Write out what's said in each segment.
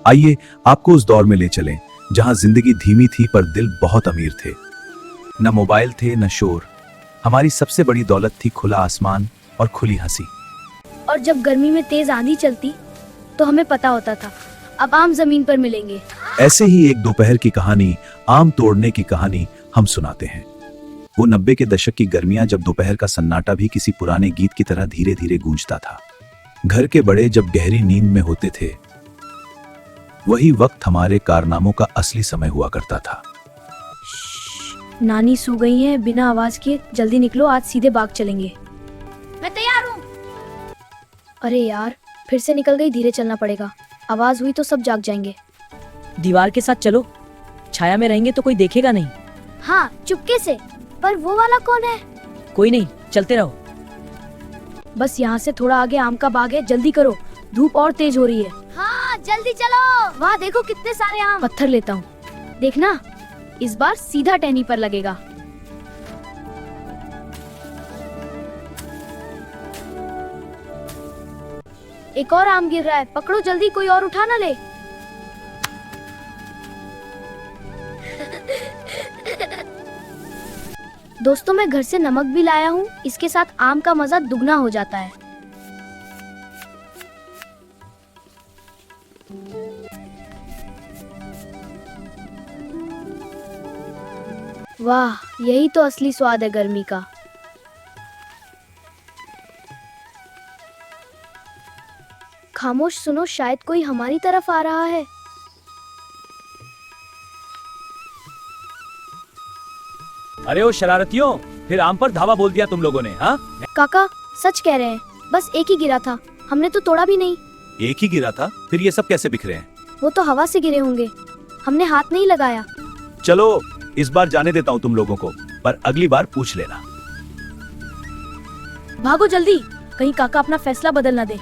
आइए आपको उस दौर में ले चलें जहां जिंदगी धीमी थी पर दिल बहुत अमीर थे। न मोबाइल थे न शोर, हमारी सबसे बड़ी दौलत थी खुला आसमान और खुली हंसी। और जब गर्मी में तेज आंधी चलती तो हमें पता होता था अब आम जमीन पर मिलेंगे। ऐसे ही एक दोपहर की कहानी, आम तोड़ने की कहानी हम सुनाते हैं। वो 90 के दशक की गर्मियां, जब दोपहर का सन्नाटा भी किसी पुराने गीत की तरह धीरे धीरे गूंजता था। घर के बड़े जब गहरी नींद में होते थे, वही वक्त हमारे कारनामों का असली समय हुआ करता था। नानी सो गई हैं, बिना आवाज के जल्दी निकलो, आज सीधे बाग चलेंगे। मैं तैयार हूँ। अरे यार, फिर से निकल गई, धीरे चलना पड़ेगा, आवाज हुई तो सब जाग जाएंगे। दीवार के साथ चलो, छाया में रहेंगे तो कोई देखेगा नहीं। हाँ, चुपके से। पर वो वाला कौन है? कोई नहीं, चलते रहो। बस यहाँ से थोड़ा आगे आम का बाग है, जल्दी करो, धूप और तेज हो रही है। हाँ, जल्दी चलो। वहाँ देखो कितने सारे आम। पत्थर लेता हूँ, देखना इस बार सीधा टहनी पर लगेगा। एक और आम गिर रहा है, पकड़ो जल्दी, कोई और उठा ना ले। दोस्तों, मैं घर से नमक भी लाया हूँ, इसके साथ आम का मजा दुगना हो जाता है। वाह, यही तो असली स्वाद है गर्मी का। खामोश सुनो, शायद कोई हमारी तरफ आ रहा है। अरे ओ शरारतियों, फिर आम पर धावा बोल दिया तुम लोगों ने, हाँ? काका सच कह रहे हैं, बस एक ही गिरा था, हमने तो तोड़ा भी नहीं। एक ही गिरा था, फिर ये सब कैसे बिखरे हैं? वो तो हवा से गिरे होंगे, हमने हाथ नहीं लगाया। चलो, इस बार जाने देता हूँ तुम लोगों को, पर अगली बार पूछ लेना। भागो जल्दी, कहीं काका अपना फैसला बदल ना दे।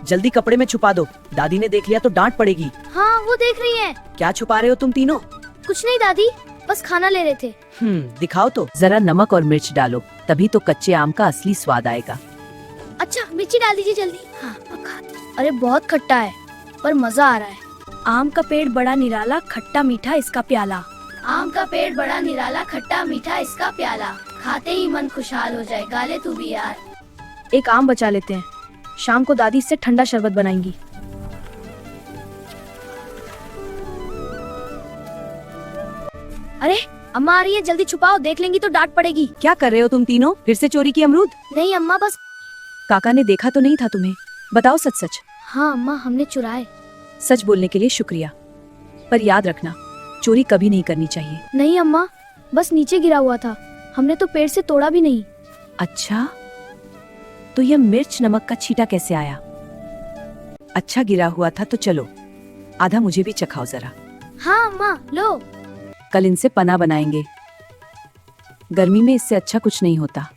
जल्दी कपड़े में छुपा दो, दादी ने देख लिया तो डांट पड़ेगी। हाँ, वो देख रही हैं। क्या छुपा रहे हो तुम तीनों? कुछ नहीं दादी, बस खाना ले रहे थे। दिखाओ तो। जरा नमक और मिर्च डालो, तभी तो कच्चे आम का असली स्वाद आएगा। अच्छा, मिर्ची डाल दीजिए जल्दी। हाँ, अब खाते। अरे बहुत खट्टा है, पर मजा आ रहा है। आम का पेड़ बड़ा निराला, खट्टा मीठा इसका प्याला। आम का पेड़ बड़ा निराला, खट्टा मीठा इसका प्याला, खाते ही मन खुशहाल हो जाए, गाले तू भी यार। एक आम बचा लेते हैं, शाम को दादी इससे ठंडा शरबत बनाएंगी। अरे अम्मा आ रही है, जल्दी छुपाओ, देख लेंगी तो डांट पड़ेगी। क्या कर रहे हो तुम तीनों? फिर से चोरी की अमरूद? नहीं अम्मा, बस। काका ने देखा तो नहीं था तुम्हें? बताओ सच सच। हाँ अम्मा, हमने चुराए। सच बोलने के लिए शुक्रिया, पर याद रखना, चोरी कभी नहीं करनी चाहिए। नहीं अम्मा, बस नीचे गिरा हुआ था, हमने तो पेड़ से तोड़ा भी नहीं। अच्छा, तो यह मिर्च नमक का छींटा कैसे आया? अच्छा गिरा हुआ था तो चलो, आधा मुझे भी चखाओ जरा। हाँ अम्मा, लो। कल इनसे पना बनाएंगे, गर्मी में इससे अच्छा कुछ नहीं होता।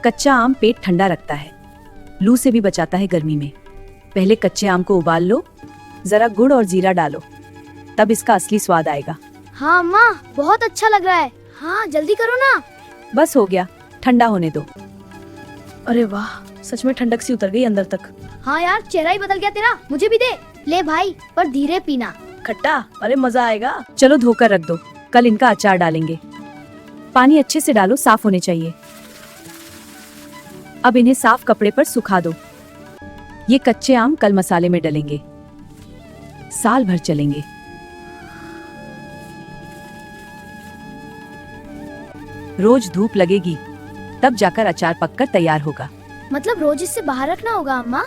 कच्चा आम पेट ठंडा रखता है, लू से भी बचाता है गर्मी में। पहले कच्चे आम को उबाल लो, जरा गुड़ और जीरा डालो, तब इसका असली स्वाद आएगा। हाँ अम्मा, बहुत अच्छा लग रहा है। हाँ जल्दी करो ना। बस हो गया, ठंडा होने दो। अरे वाह, सच में ठंडक सी उतर गई अंदर तक। हाँ यार, चेहरा ही बदल गया तेरा, मुझे भी दे। ले भाई, पर धीरे पीना। खट्टा? अरे मजा आएगा। चलो धोकर रख दो, कल इनका अचार डालेंगे। पानी अच्छे से डालो, साफ होने चाहिए। अब इन्हें साफ कपड़े पर सुखा दो। ये कच्चे आम कल मसाले में डलेंगे, साल भर चलेंगे। रोज धूप लगेगी, तब जाकर अचार पककर तैयार होगा। मतलब रोज इससे बाहर रखना होगा अम्मा?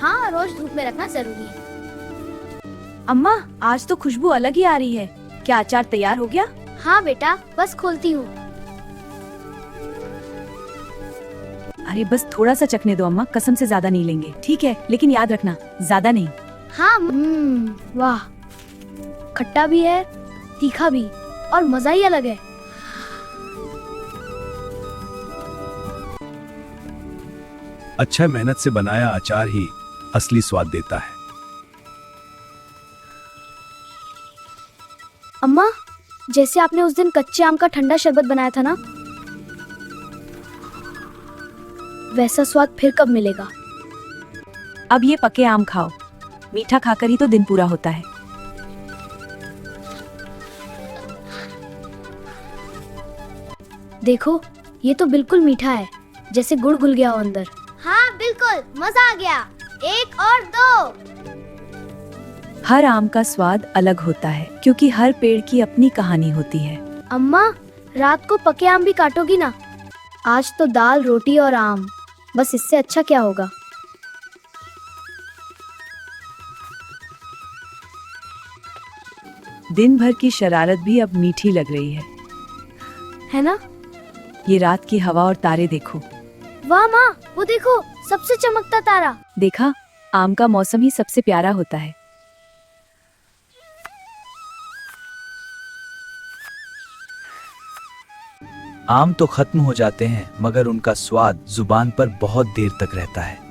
हाँ, रोज धूप में रखना जरूरी है। अम्मा, आज तो खुशबू अलग ही आ रही है, क्या अचार तैयार हो गया? हाँ बेटा, बस खोलती हूँ। अरे बस थोड़ा सा चखने दो अम्मा, कसम से ज्यादा नहीं लेंगे। ठीक है, लेकिन याद रखना, ज्यादा नहीं। हाँ। वाह, खट्टा भी है, तीखा भी, और मजा ही अलग है। अच्छा मेहनत से बनाया अचार ही असली स्वाद देता है। अम्मा, जैसे आपने उस दिन कच्चे आम का ठंडा शरबत बनाया था ना, वैसा स्वाद फिर कब मिलेगा? अब ये पके आम खाओ, मीठा खाकर ही तो दिन पूरा होता है। देखो, ये तो बिल्कुल मीठा है, जैसे गुड़ घुल गया हो अंदर। हाँ बिल्कुल, मजा आ गया। 1 और 2। हर आम का स्वाद अलग होता है, क्योंकि हर पेड़ की अपनी कहानी होती है। अम्मा, रात को पके आम भी काटोगी ना? आज तो दाल, रोटी और आम, बस इससे अच्छा क्या होगा? दिन भर की शरारत भी अब मीठी लग रही है ना? ये रात की हवा और तारे देखो। वाह माँ, वो देखो, सबसे चमकता तारा। देखा, आम का मौसम ही सबसे प्यारा होता है। आम तो खत्म हो जाते हैं, मगर उनका स्वाद जुबान पर बहुत देर तक रहता है।